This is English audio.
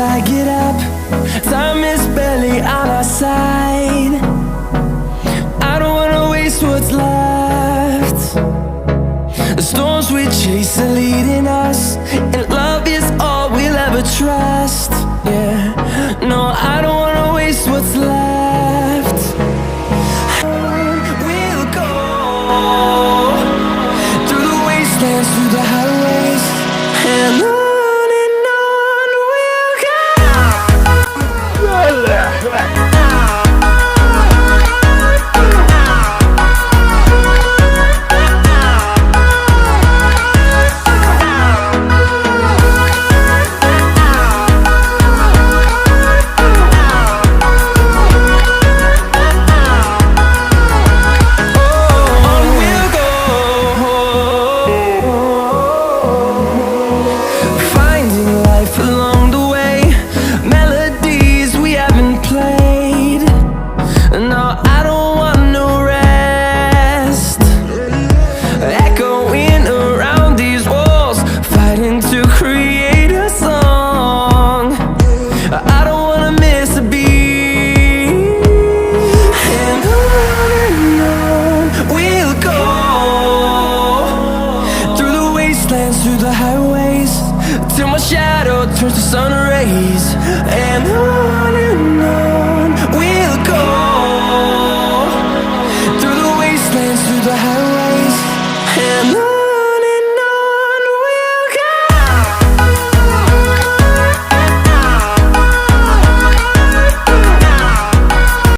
I get up. Time is barely on our side. I don't wanna waste what's left. The storms we chase are leading us, and love is all we'll ever trust. Yeah, no, I don't wanna waste what's left. We'll go through the wastelands, through the highways, and on we'll go. Through the highways, till my shadow turns to sun rays, and